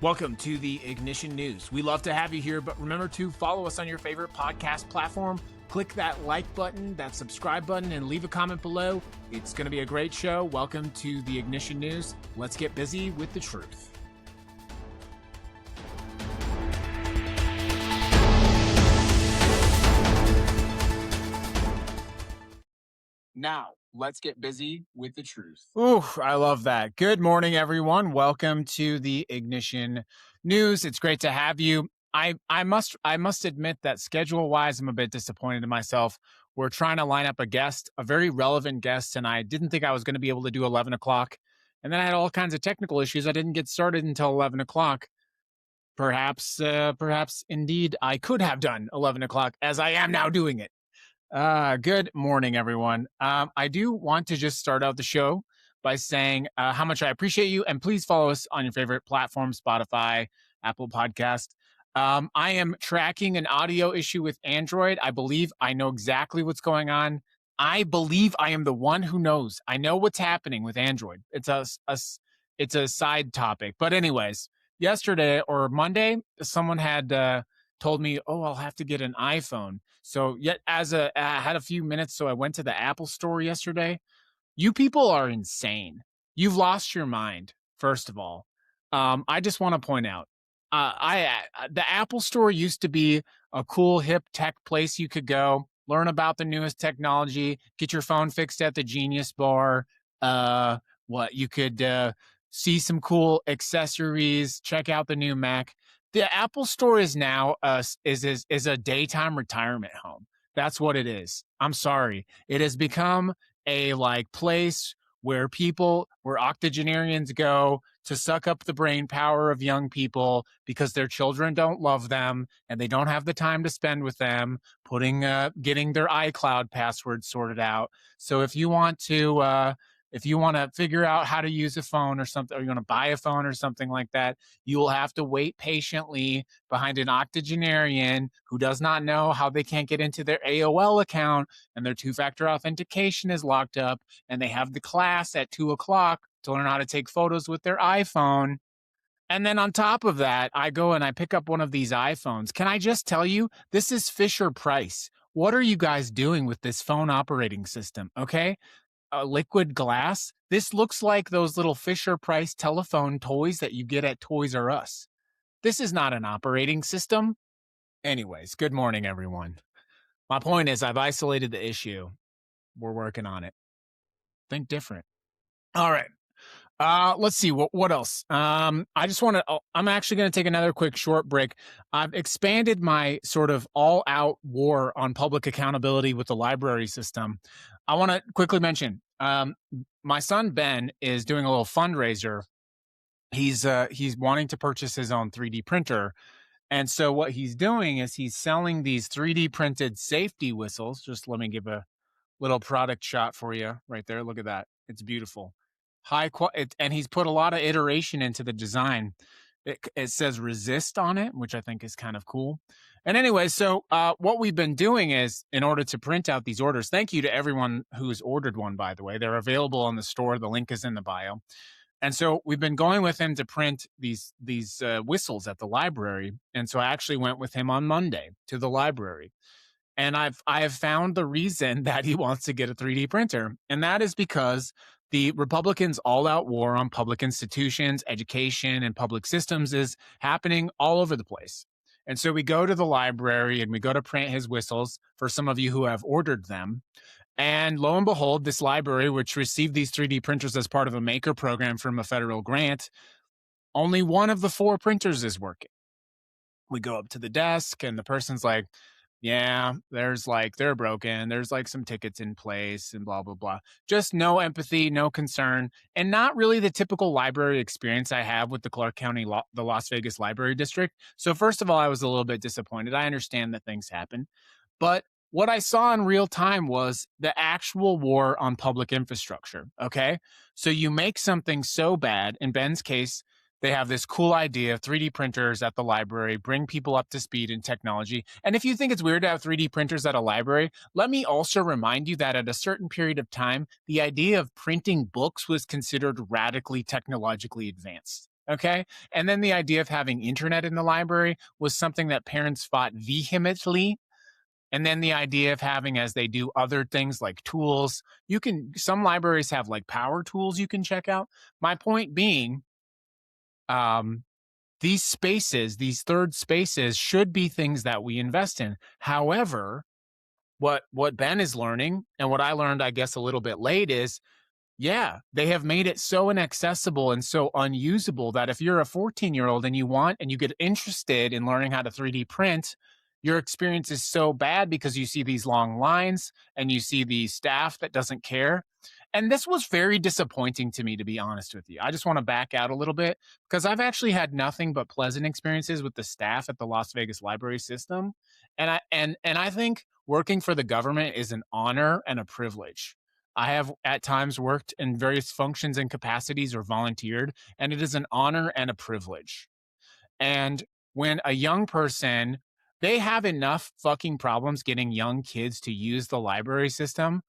Welcome to the Ignition News. We love to have you here, but remember to follow us on your favorite podcast platform. Click that like button, that subscribe button, and leave a comment below. It's going to be a great show. Welcome to the Ignition News. Let's get busy with the truth. Now, let's get busy with the truth. Ooh, I love that. Good morning, everyone. Welcome to the Ignition News. It's great to have you. I must admit that schedule-wise, I'm a bit disappointed in myself. We're trying to line up a guest, a very relevant guest, and I didn't think I was going to be able to do 11 o'clock. And then I had all kinds of technical issues. I didn't get started until 11 o'clock. Perhaps indeed, I could have done 11 o'clock as I am now doing it. Good morning, everyone. I do want to just start out the show by saying how much I appreciate you, and please follow us on your favorite platform, Spotify, Apple Podcast. I am tracking an audio issue with Android. I believe I know exactly what's going on. I believe I am the one who knows. I know what's happening with Android. It's a side topic. But anyways, yesterday or Monday, someone had told me, "Oh, I'll have to get an iPhone." So yet I had a few minutes, so I went to the Apple store yesterday. You people are insane. You've lost your mind, first of all. I just want to point out, the Apple store used to be a cool, hip tech place you could go, learn about the newest technology, get your phone fixed at the Genius Bar. You could see some cool accessories, check out the new Mac. The Apple store is now is a daytime retirement home. That's what it is. I'm sorry. It has become a place where octogenarians go to suck up the brain power of young people because their children don't love them and they don't have the time to spend with them getting their iCloud password sorted out. So if you want to figure out how to use a phone or something, or you want to buy a phone or something like that, you will have to wait patiently behind an octogenarian who does not know how they can't get into their AOL account and their two-factor authentication is locked up and they have the class at 2:00 to learn how to take photos with their iPhone. And then on top of that, I go and I pick up one of these iPhones. Can I just tell you, this is Fisher Price. What are you guys doing with this phone operating system? Okay. Liquid glass. This looks like those little Fisher Price telephone toys that you get at Toys R Us. This is not an operating system. Anyways, good morning, everyone. My point is I've isolated the issue. We're working on it. Think different. All right. Let's see what else. I'm actually going to take another quick short break. I've expanded my sort of all-out war on public accountability with the library system. I want to quickly mention, my son Ben is doing a little fundraiser. He's wanting to purchase his own 3D printer. And so what he's doing is he's selling these 3D printed safety whistles. Just let me give a little product shot for you right there. Look at that. It's beautiful. And he's put a lot of iteration into the design. It says resist on it, which I think is kind of cool. And anyway, so what we've been doing is, in order to print out these orders, thank you to everyone who's ordered one, by the way. They're available on the store. The link is in the bio. And so we've been going with him to print these whistles at the library. And so I actually went with him on Monday to the library. And I have found the reason that he wants to get a 3D printer. And that is because the Republicans' all-out war on public institutions, education, and public systems is happening all over the place. And so we go to the library and we go to print his whistles for some of you who have ordered them. And lo and behold, this library, which received these 3D printers as part of a maker program from a federal grant, only one of the 4 printers is working. We go up to the desk and the person's like, yeah, they're broken. There's some tickets in place and blah, blah, blah. Just no empathy, no concern, and not really the typical library experience I have with the Clark County, the Las Vegas Library District. So first of all, I was a little bit disappointed. I understand that things happen. But what I saw in real time was the actual war on public infrastructure, okay? So you make something so bad, in Ben's case, they have this cool idea of 3D printers at the library, bring people up to speed in technology. And if you think it's weird to have 3D printers at a library, let me also remind you that at a certain period of time, the idea of printing books was considered radically technologically advanced. Okay. And then the idea of having internet in the library was something that parents fought vehemently. And then the idea of having, as they do other things like tools, some libraries have like power tools you can check out. My point being, um, these spaces, these third spaces should be things that we invest in. However, what Ben is learning and what I learned, I guess, a little bit late is, yeah, they have made it so inaccessible and so unusable that if you're a 14-year-old and you get interested in learning how to 3D print, your experience is so bad because you see these long lines and you see the staff that doesn't care. And this was very disappointing to me, to be honest with you. I just want to back out a little bit because I've actually had nothing but pleasant experiences with the staff at the Las Vegas library system. And I think working for the government is an honor and a privilege. I have at times worked in various functions and capacities or volunteered, and it is an honor and a privilege. And when a young person, they have enough fucking problems getting young kids to use the library system.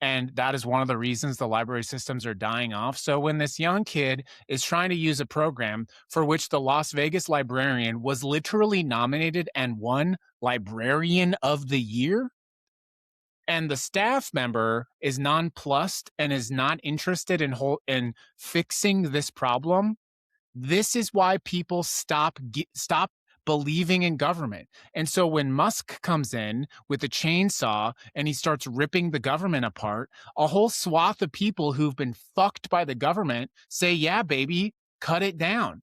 And that is one of the reasons the library systems are dying off. So when this young kid is trying to use a program for which the Las Vegas librarian was literally nominated and won Librarian of the Year, and the staff member is nonplussed and is not interested in fixing this problem, this is why people stop believing in government. And so when Musk comes in with a chainsaw and he starts ripping the government apart, a whole swath of people who've been fucked by the government say, yeah, baby, cut it down.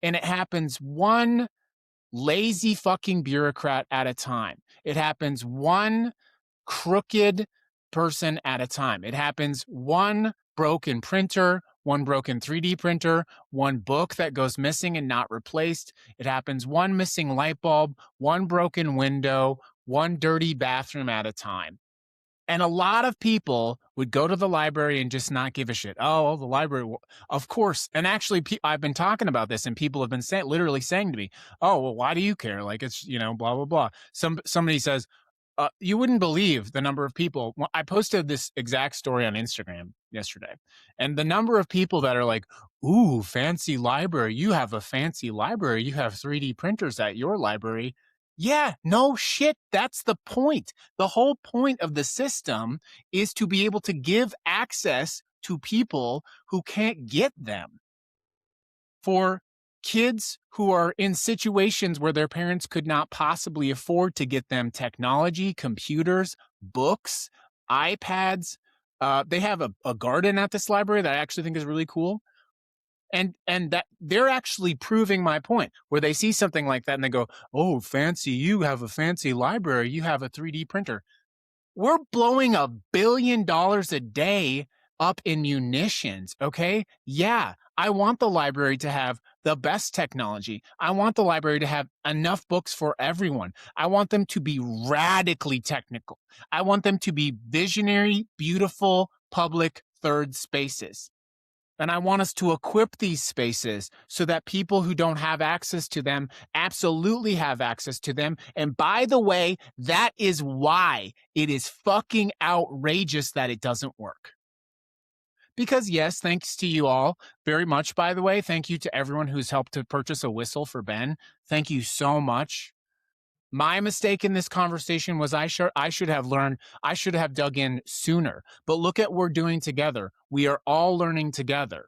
And it happens one lazy fucking bureaucrat at a time. It happens one crooked person at a time. It happens one broken printer, one broken 3D printer, one book that goes missing and not replaced. It happens one missing light bulb, one broken window, one dirty bathroom at a time. And a lot of people would go to the library and just not give a shit. Oh, the library, of course. And actually, I've been talking about this, and people have been literally saying to me, "Oh, well, why do you care? Like, it's blah blah blah." Somebody says, you wouldn't believe the number of people. I posted this exact story on Instagram yesterday, and the number of people that are like, "Ooh, fancy library! You have a fancy library. You have 3D printers at your library." Yeah, no shit. That's the point. The whole point of the system is to be able to give access to people who can't get them. For kids who are in situations where their parents could not possibly afford to get them technology, computers, books, iPads. They have a garden at this library that I actually think is really cool. And that they're actually proving my point, where they see something like that and they go, "Oh, fancy, you have a fancy library, you have a 3D printer." We're blowing $1 billion a day up in munitions, okay? Yeah, I want the library to have the best technology. I want the library to have enough books for everyone. I want them to be radically technical. I want them to be visionary, beautiful, public third spaces. And I want us to equip these spaces so that people who don't have access to them absolutely have access to them. And by the way, that is why it is fucking outrageous that it doesn't work. Because yes, thanks to you all very much, by the way. Thank you to everyone who's helped to purchase a whistle for Ben. Thank you so much. My mistake in this conversation was I should have dug in sooner. But look at what we're doing together. We are all learning together.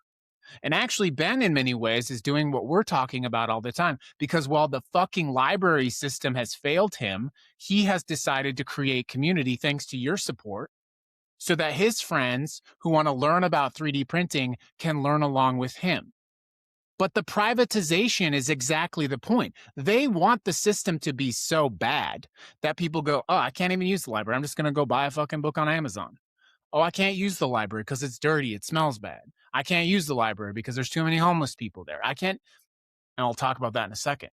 And actually, Ben, in many ways, is doing what we're talking about all the time. Because while the fucking library system has failed him, he has decided to create community thanks to your support so that his friends who want to learn about 3D printing can learn along with him. But the privatization is exactly the point. They want the system to be so bad that people go, "Oh, I can't even use the library. I'm just going to go buy a fucking book on Amazon. Oh, I can't use the library because it's dirty. It smells bad. I can't use the library because there's too many homeless people there. I can't." And I'll talk about that in a second.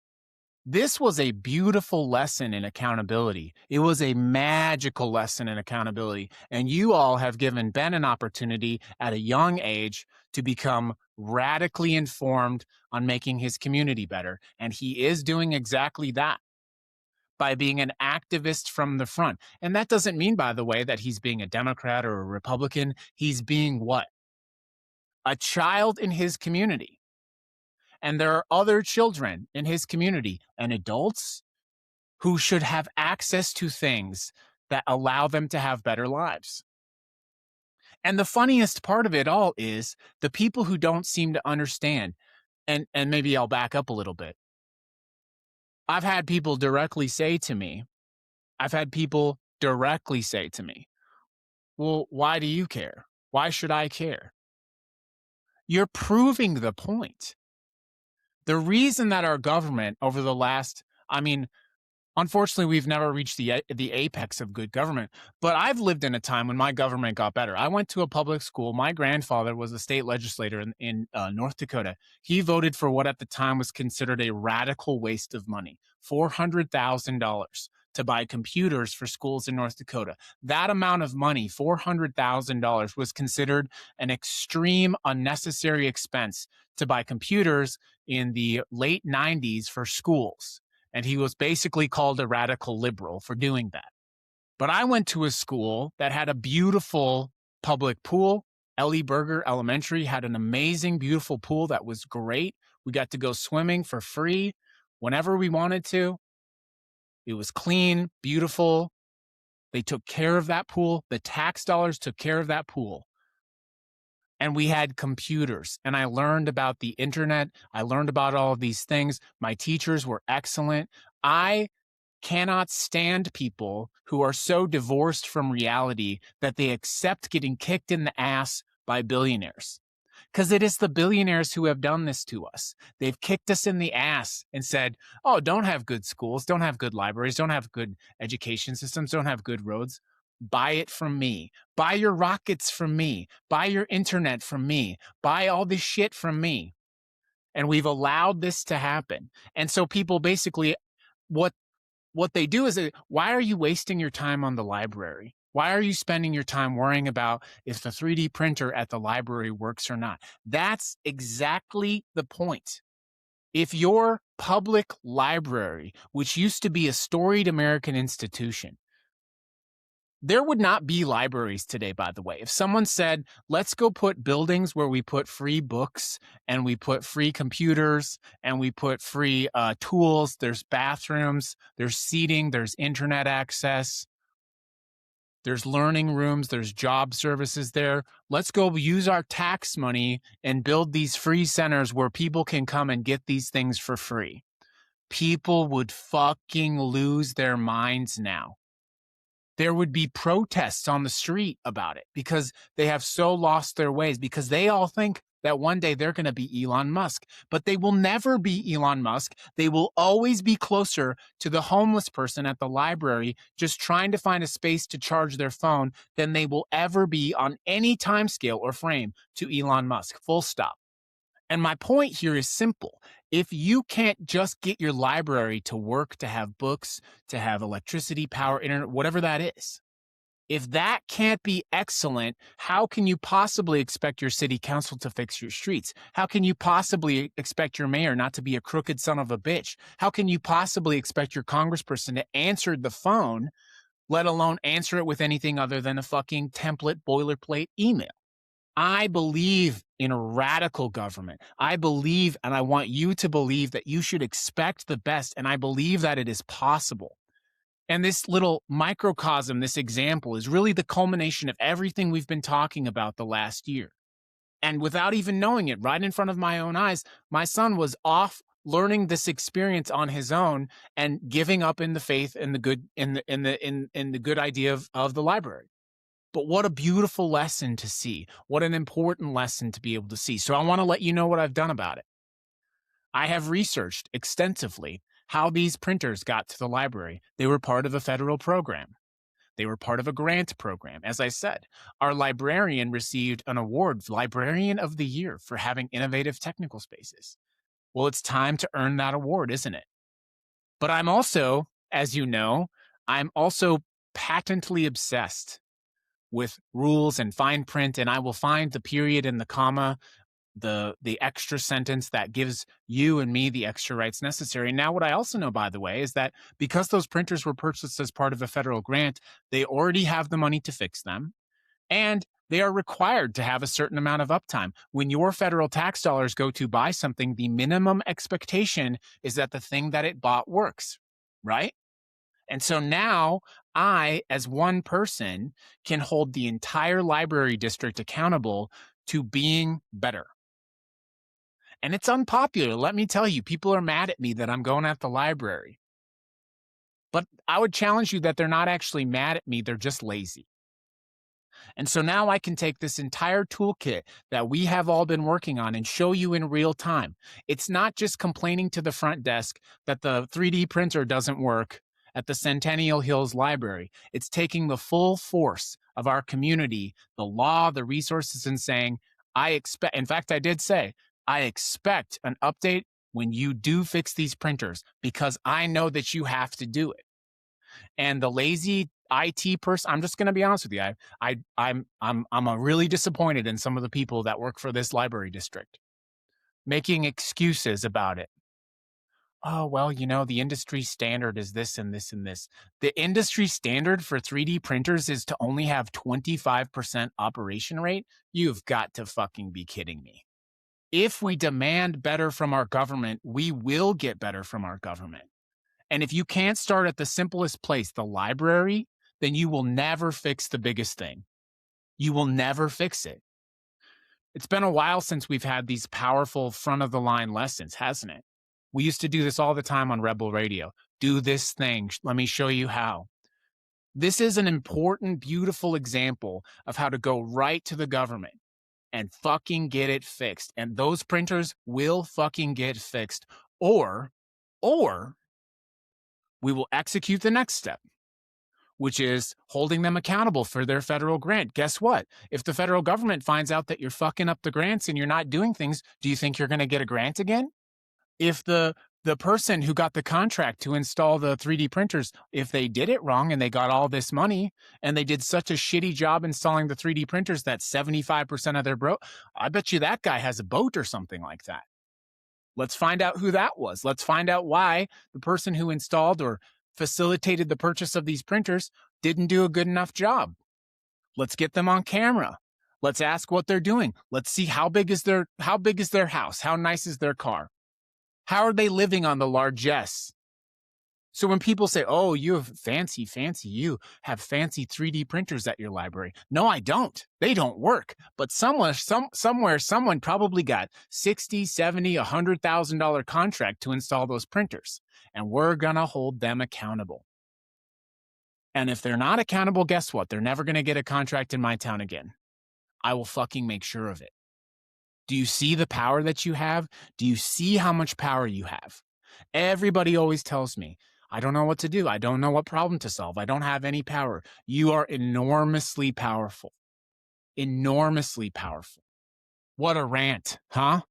This was a beautiful lesson in accountability. It was a magical lesson in accountability. And you all have given Ben an opportunity at a young age to become radically informed on making his community better. And he is doing exactly that by being an activist from the front. And that doesn't mean, by the way, that he's being a Democrat or a Republican. He's being what? A child in his community. And there are other children in his community and adults who should have access to things that allow them to have better lives. And the funniest part of it all is the people who don't seem to understand, and maybe I'll back up a little bit. I've had people directly say to me, well, why do you care? Why should I care? You're proving the point. The reason that our government over the last, unfortunately, we've never reached the apex of good government, but I've lived in a time when my government got better. I went to a public school. My grandfather was a state legislator in North Dakota. He voted for what at the time was considered a radical waste of money, $400,000 to buy computers for schools in North Dakota. That amount of money, $400,000, was considered an extreme, unnecessary expense to buy computers in the late 90s for schools. And he was basically called a radical liberal for doing that. But I went to a school that had a beautiful public pool. Ellie Berger Elementary had an amazing, beautiful pool that was great. We got to go swimming for free whenever we wanted to. It was clean, beautiful. They took care of that pool. The tax dollars took care of that pool. And we had computers, and I learned about the internet. I learned about all of these things. My teachers were excellent. I cannot stand people who are so divorced from reality that they accept getting kicked in the ass by billionaires. Because it is the billionaires who have done this to us. They've kicked us in the ass and said, oh, don't have good schools, don't have good libraries, don't have good education systems, don't have good roads. Buy it from me. Buy your rockets from me. Buy your internet from me. Buy all this shit from me. And we've allowed this to happen. And so people basically, what they do is, why are you wasting your time on the library? Why are you spending your time worrying about if the 3D printer at the library works or not? That's exactly the point. If your public library, which used to be a storied American institution, there would not be libraries today, by the way. If someone said, let's go put buildings where we put free books and we put free computers and we put free tools, there's bathrooms, there's seating, there's internet access, there's learning rooms, there's job services there. Let's go use our tax money and build these free centers where people can come and get these things for free. People would fucking lose their minds now. There would be protests on the street about it because they have so lost their ways, because they all think that one day they're going to be Elon Musk, but they will never be Elon Musk. They will always be closer to the homeless person at the library just trying to find a space to charge their phone than they will ever be on any time scale or frame to Elon Musk, full stop. And my point here is simple. If you can't just get your library to work, to have books, to have electricity, power, internet, whatever that is, if that can't be excellent, how can you possibly expect your city council to fix your streets? How can you possibly expect your mayor not to be a crooked son of a bitch? How can you possibly expect your congressperson to answer the phone, let alone answer it with anything other than a fucking template boilerplate email? I believe in a radical government. I believe, and I want you to believe, that you should expect the best, and I believe that it is possible. And this little microcosm, this example, is really the culmination of everything we've been talking about the last year. And without even knowing it, right in front of my own eyes, my son was off learning this experience on his own and giving up in the faith and the good in the good idea of the library. But what a beautiful lesson to see. What an important lesson to be able to see. So I want to let you know what I've done about it. I have researched extensively how these printers got to the library. They were part of a federal program. They were part of a grant program. As I said, our librarian received an award, Librarian of the Year, for having innovative technical spaces. Well, it's time to earn that award, isn't it? But I'm also, as you know, I'm also patently obsessed with rules and fine print, and I will find the period and the comma, the extra sentence that gives you and me the extra rights necessary. Now, what I also know, by the way, is that because those printers were purchased as part of a federal grant, they already have the money to fix them. And they are required to have a certain amount of uptime. When your federal tax dollars go to buy something, the minimum expectation is that the thing that it bought works, right? And so now I, as one person, can hold the entire library district accountable to being better. And it's unpopular. Let me tell you, people are mad at me that I'm going at the library. But I would challenge you that they're not actually mad at me, they're just lazy. And so now I can take this entire toolkit that we have all been working on and show you in real time. It's not just complaining to the front desk that the 3D printer doesn't work at the Centennial Hills Library. It's taking the full force of our community, the law, the resources, and saying, in fact, I did say, I expect an update when you do fix these printers because I know that you have to do it. And the lazy IT person, I'm just going to be honest with you. I'm really disappointed in some of the people that work for this library district, making excuses about it. Oh, well, the industry standard is this and this and this. The industry standard for 3D printers is to only have 25% operation rate. You've got to fucking be kidding me. If we demand better from our government, we will get better from our government. And if you can't start at the simplest place, the library, then you will never fix the biggest thing. You will never fix it. It's been a while since we've had these powerful front-of-the-line lessons, hasn't it? We used to do this all the time on Rebel Radio. Do this thing. Let me show you how. This is an important, beautiful example of how to go right to the government and fucking get it fixed. And those printers will fucking get fixed. Or we will execute the next step, which is holding them accountable for their federal grant. Guess what? If the federal government finds out that you're fucking up the grants and you're not doing things, do you think you're going to get a grant again? If the person who got the contract to install the 3D printers, if they did it wrong and they got all this money and they did such a shitty job installing the 3D printers that 75% of their I bet you that guy has a boat or something like that. Let's find out who that was. Let's find out why the person who installed or facilitated the purchase of these printers didn't do a good enough job. Let's get them on camera. Let's ask what they're doing. Let's see how big is their house? How nice is their car? How are they living on the largesse? So when people say, oh, you have you have fancy 3D printers at your library. No, I don't. They don't work. But somewhere, someone probably got $60, $70, $100,000 contract to install those printers. And we're going to hold them accountable. And if they're not accountable, guess what? They're never going to get a contract in my town again. I will fucking make sure of it. Do you see the power that you have? Do you see how much power you have? Everybody always tells me, I don't know what to do. I don't know what problem to solve. I don't have any power. You are enormously powerful. Enormously powerful. What a rant, huh?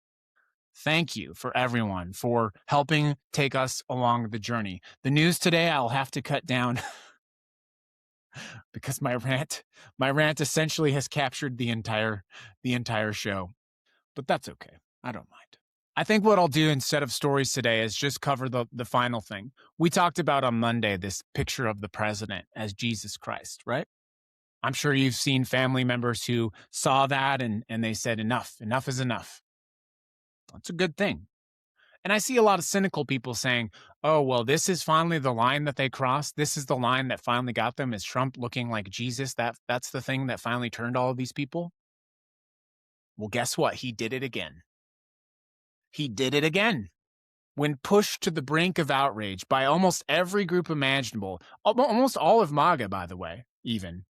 Thank you for everyone for helping take us along the journey. The news today, I'll have to cut down because my rant essentially has captured the entire show. But that's okay. I don't mind. I think what I'll do instead of stories today is just cover the final thing. We talked about on Monday this picture of the president as Jesus Christ, right? I'm sure you've seen family members who saw that and they said, enough is enough. That's a good thing. And I see a lot of cynical people saying, oh, well, this is finally the line that they crossed. This is the line that finally got them. Is Trump looking like Jesus? That's the thing that finally turned all of these people? Well, guess what? He did it again. He did it again. When pushed to the brink of outrage by almost every group imaginable, almost all of MAGA, by the way, even,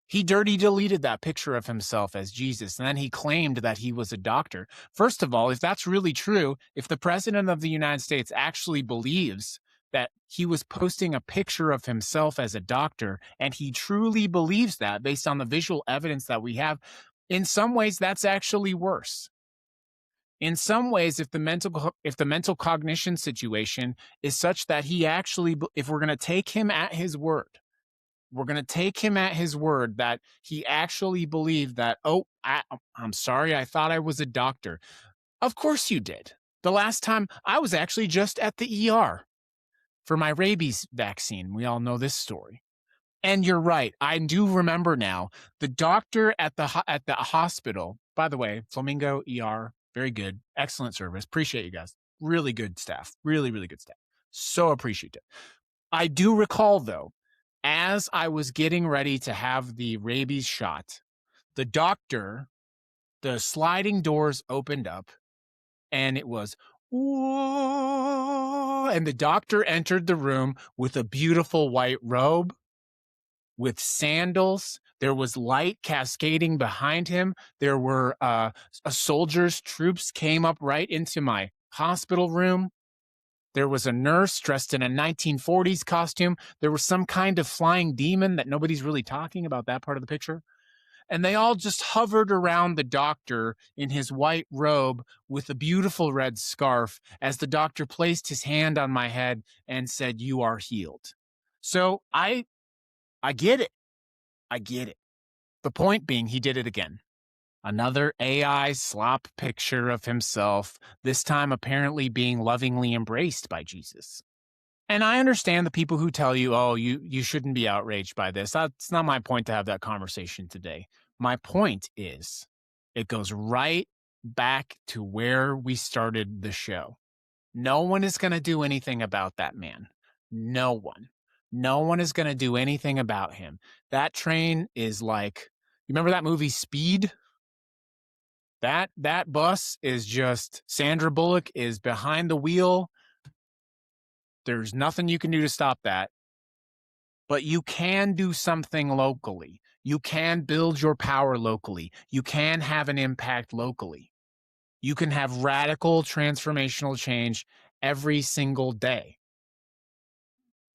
he dirty deleted that picture of himself as Jesus, and then he claimed that he was a doctor. First of all, if that's really true, if the president of the United States actually believes that he was posting a picture of himself as a doctor, and he truly believes that based on the visual evidence that we have, in some ways, that's actually worse. In some ways, if the mental cognition situation is such that he actually, if we're going to take him at his word, that he actually believed that, oh, I'm sorry, I thought I was a doctor. Of course you did. The last time I was actually just at the ER for my rabies vaccine. We all know this story. And you're right. I do remember now. The doctor at the hospital, by the way, Flamingo ER, very good. Excellent service. Appreciate you guys. Really good staff. Really, really good staff. So appreciative. I do recall, though, as I was getting ready to have the rabies shot, the doctor, the sliding doors opened up, and it was, whoa, and the doctor entered the room with a beautiful white robe, with sandals. There was light cascading behind him. There were soldiers, troops came up right into my hospital room. There was a nurse dressed in a 1940s costume. There was some kind of flying demon that nobody's really talking about that part of the picture. And they all just hovered around the doctor in his white robe with a beautiful red scarf as the doctor placed his hand on my head and said, "You are healed." So I get it. I get it. The point being, he did it again. Another AI slop picture of himself, this time apparently being lovingly embraced by Jesus. And I understand the people who tell you, oh, you shouldn't be outraged by this. That's not my point to have that conversation today. My point is, it goes right back to where we started the show. No one is going to do anything about that man. No one. No one is going to do anything about him. That train is like, you remember that movie Speed? That bus is just, Sandra Bullock is behind the wheel. There's nothing you can do to stop that. But you can do something locally. You can build your power locally. You can have an impact locally. You can have radical transformational change every single day.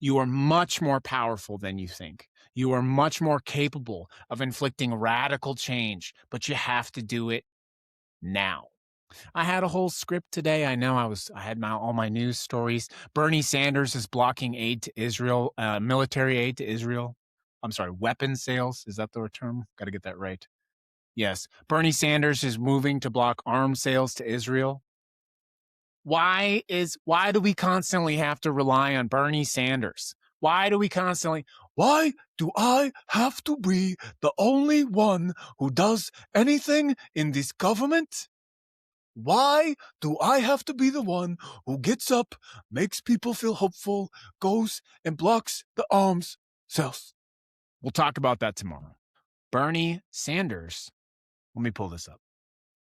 You are much more powerful than you think. You are much more capable of inflicting radical change, but you have to do it now. I had a whole script today. I know I had all my news stories. Bernie Sanders is blocking aid to Israel, military aid to Israel. I'm sorry, weapons sales. Is that the term? Got to get that right. Yes. Bernie Sanders is moving to block arms sales to Israel. Why do we constantly have to rely on Bernie Sanders? Why do I have to be the only one who does anything in this government? Why do I have to be the one who gets up, makes people feel hopeful, goes and blocks the arms sales? We'll talk about that tomorrow. Bernie Sanders, let me pull this up.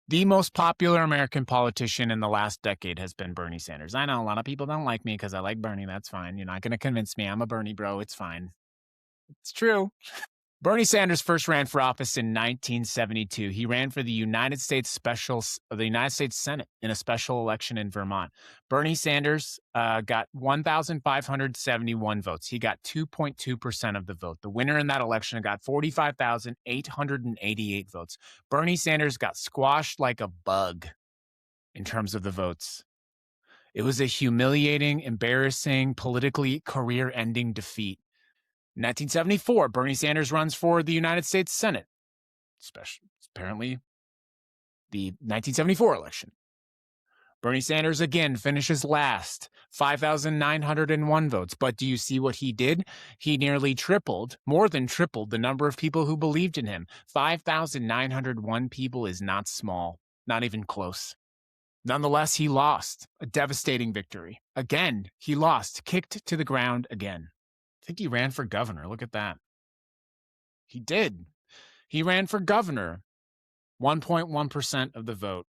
The most popular American politician in the last decade has been Bernie Sanders. I know a lot of people don't like me because I like Bernie. That's fine. You're not going to convince me. I'm a Bernie bro. It's fine. It's true. Bernie Sanders first ran for office in 1972. He ran for the United States Senate in a special election in Vermont. Bernie Sanders got 1,571 votes. He got 2.2% of the vote. The winner in that election got 45,888 votes. Bernie Sanders got squashed like a bug in terms of the votes. It was a humiliating, embarrassing, politically career-ending defeat. In 1974, Bernie Sanders runs for the United States Senate, apparently the 1974 election. Bernie Sanders again finishes last, 5,901 votes. But do you see what he did? He nearly more than tripled the number of people who believed in him. 5,901 people is not small, not even close. Nonetheless, he lost, a devastating victory. Again, he lost, kicked to the ground again. I think he ran for governor. Look at that. He did. He ran for governor, 1.1% of the vote.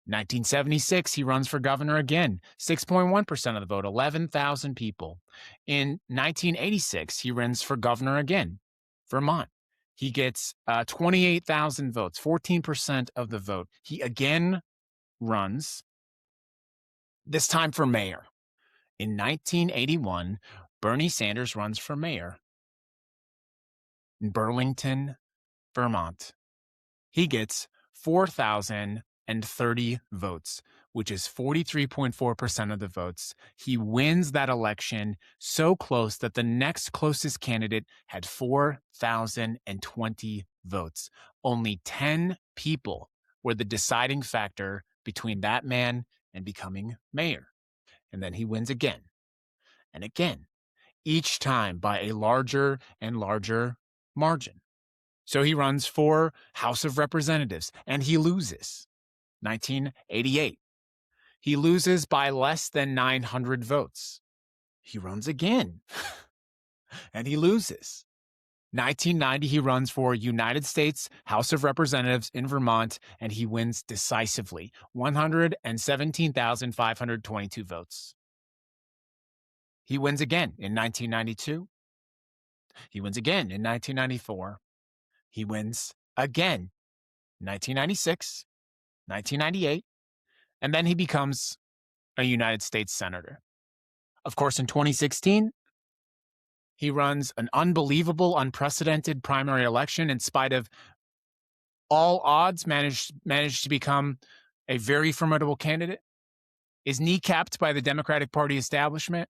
1976, he runs for governor again, 6.1% of the vote, 11,000 people. In 1986, he runs for governor again, Vermont. He gets 28,000 votes, 14% of the vote. He again runs, this time for mayor. In 1981, Bernie Sanders runs for mayor in Burlington, Vermont. He gets 4,030 votes, which is 43.4% of the votes. He wins that election so close that the next closest candidate had 4,020 votes. Only 10 people were the deciding factor between that man and becoming mayor. And then he wins again and again each time by a larger and larger margin. So he runs for House of Representatives, and he loses. 1988. He loses by less than 900 votes. He runs again, and he loses. 1990, he runs for United States House of Representatives in Vermont, and he wins decisively, 117,522 votes. He wins again in 1992. He wins again in 1994. He wins again in 1996, 1998, and then he becomes a United States Senator. Of course, in 2016, he runs an unbelievable, unprecedented primary election in spite of all odds, managed to become a very formidable candidate, is kneecapped by the Democratic Party establishment.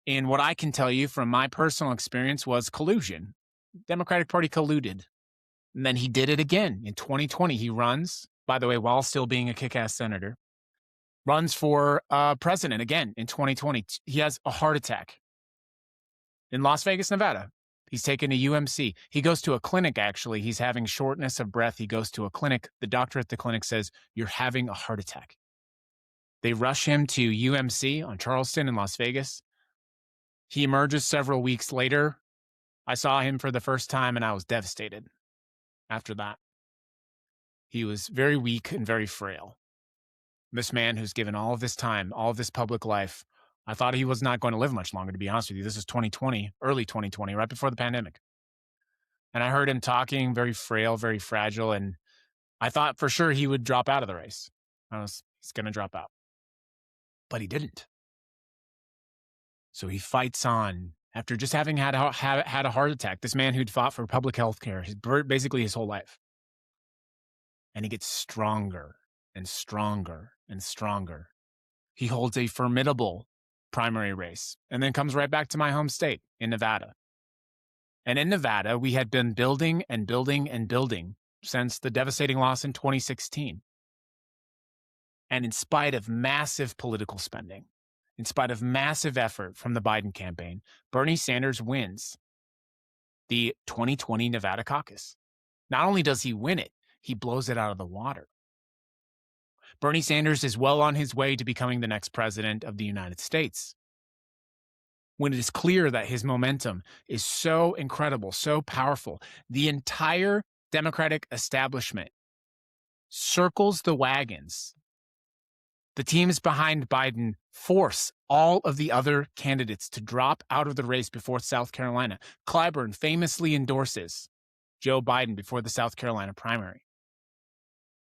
And what I can tell you from my personal experience was collusion. Democratic Party colluded. And then he did it again in 2020. He runs, by the way, while still being a kick-ass senator, runs for president again in 2020. He has a heart attack in Las Vegas, Nevada. He's taken a UMC. He goes to a clinic, actually. He's having shortness of breath. He goes to a clinic. The doctor at the clinic says, "You're having a heart attack." They rush him to UMC on Charleston in Las Vegas. He emerges several weeks later. I saw him for the first time, and I was devastated after that. He was very weak and very frail. This man who's given all of this time, all of this public life, I thought he was not going to live much longer, to be honest with you. This is 2020, early 2020, right before the pandemic. And I heard him talking, very frail, very fragile, and I thought for sure he would drop out of the race. He's going to drop out. But he didn't. So he fights on after just having had a heart attack. This man who'd fought for public health care basically his whole life. And he gets stronger and stronger and stronger. He holds a formidable primary race and then comes right back to my home state in Nevada. And in Nevada, we had been building and building and building since the devastating loss in 2016. And in spite of massive political spending, in spite of massive effort from the Biden campaign, Bernie Sanders wins the 2020 Nevada caucus. Not only does he win it, he blows it out of the water. Bernie Sanders is well on his way to becoming the next president of the United States. When it is clear that his momentum is so incredible, so powerful, the entire Democratic establishment circles the wagons. The teams behind Biden force all of the other candidates to drop out of the race before South Carolina. Clyburn famously endorses Joe Biden before the South Carolina primary.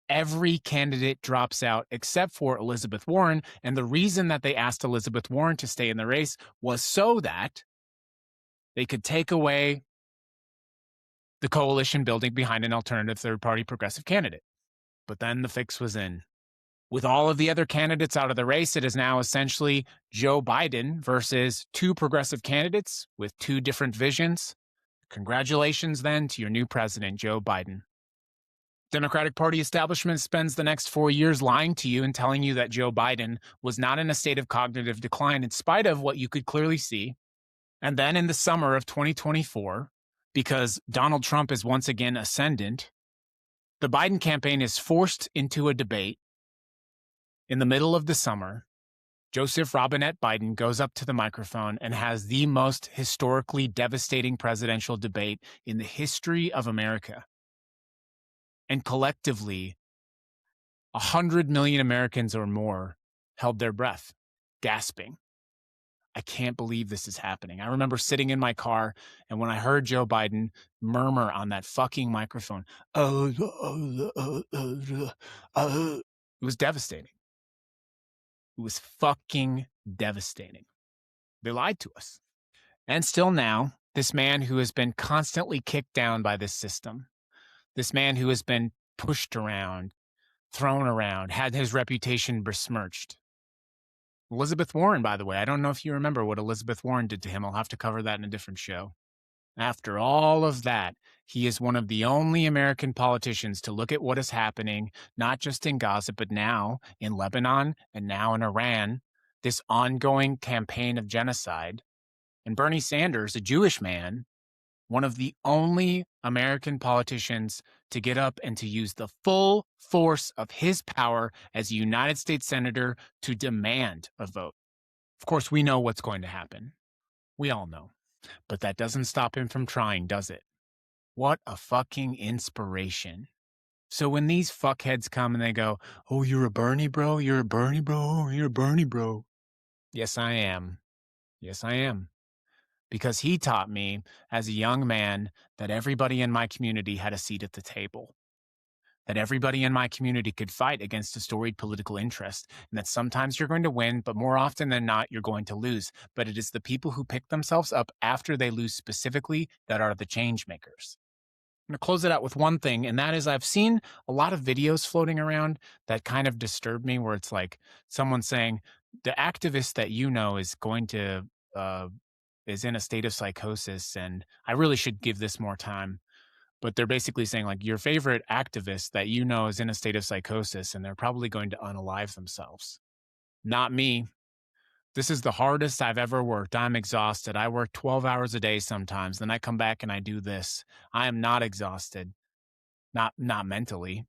Every candidate drops out except for Elizabeth Warren, and the reason that they asked Elizabeth Warren to stay in the race was so that they could take away the coalition building behind an alternative third-party progressive candidate. But then the fix was in. With all of the other candidates out of the race, it is now essentially Joe Biden versus two progressive candidates with two different visions. Congratulations, then, to your new president, Joe Biden. Democratic Party establishment spends the next 4 years lying to you and telling you that Joe Biden was not in a state of cognitive decline in spite of what you could clearly see. And then in the summer of 2024, because Donald Trump is once again ascendant, the Biden campaign is forced into a debate. In the middle of the summer, Joseph Robinette Biden goes up to the microphone and has the most historically devastating presidential debate in the history of America. And collectively, 100 million Americans or more held their breath, gasping. I can't believe this is happening. I remember sitting in my car, and when I heard Joe Biden murmur on that fucking microphone, it was devastating. It was fucking devastating. They lied to us. And still now, this man who has been constantly kicked down by this system, this man who has been pushed around, thrown around, had his reputation besmirched. Elizabeth Warren, by the way, I don't know if you remember what Elizabeth Warren did to him. I'll have to cover that in a different show. After all of that, he is one of the only American politicians to look at what is happening, not just in Gaza, but now in Lebanon and now in Iran, this ongoing campaign of genocide, And Bernie Sanders, a Jewish man, one of the only American politicians to get up and to use the full force of his power as a United States Senator to demand a vote. Of course, we know what's going to happen. We all know. But that doesn't stop him from trying, does it? What a fucking inspiration. So when these fuckheads come and they go, "Oh, you're a Bernie bro, you're a Bernie bro, you're a Bernie bro." Yes, I am. Yes, I am. Because he taught me as a young man that everybody in my community had a seat at the table. That everybody in my community could fight against a storied political interest, and that sometimes you're going to win, but more often than not, you're going to lose. But it is the people who pick themselves up after they lose specifically that are the change makers. I'm going to close it out with one thing, and that is I've seen a lot of videos floating around that kind of disturb me, where it's like someone saying, the activist that you know is going to, is in a state of psychosis, and I really should give this more time. But they're basically saying, like, your favorite activist that you know is in a state of psychosis, and they're probably going to unalive themselves. Not me. This is the hardest I've ever worked. I'm exhausted. I work 12 hours a day sometimes. Then I come back and I do this. I am not exhausted. Not mentally.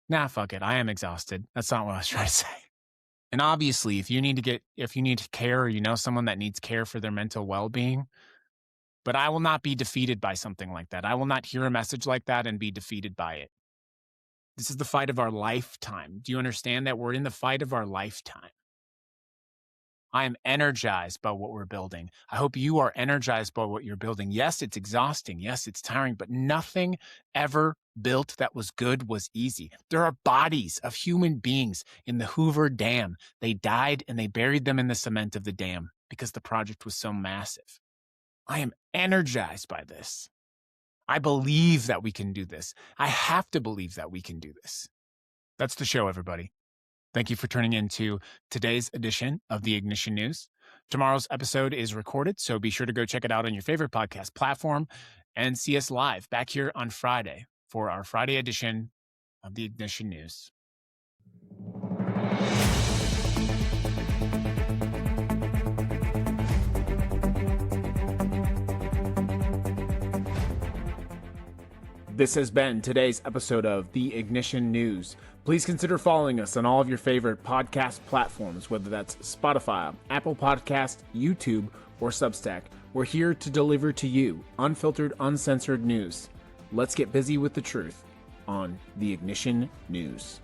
Nah, fuck it. I am exhausted. That's not what I was trying to say. And obviously, if you need care, or you know someone that needs care for their mental well-being, but I will not be defeated by something like that. I will not hear a message like that and be defeated by it. This is the fight of our lifetime. Do you understand that we're in the fight of our lifetime? I am energized by what we're building. I hope you are energized by what you're building. Yes, it's exhausting. Yes, it's tiring, but nothing ever built that was good was easy. There are bodies of human beings in the Hoover Dam. They died and they buried them in the cement of the dam because the project was so massive. I am energized by this. I believe that we can do this. I have to believe that we can do this. That's the show, everybody. Thank you for tuning in to today's edition of the Ignition News. Tomorrow's episode is recorded, so be sure to go check it out on your favorite podcast platform and see us live back here on Friday for our Friday edition of the Ignition News. This has been today's episode of The Ignition News. Please consider following us on all of your favorite podcast platforms, whether that's Spotify, Apple Podcast, YouTube, or Substack. We're here to deliver to you unfiltered, uncensored news. Let's get busy with the truth on The Ignition News.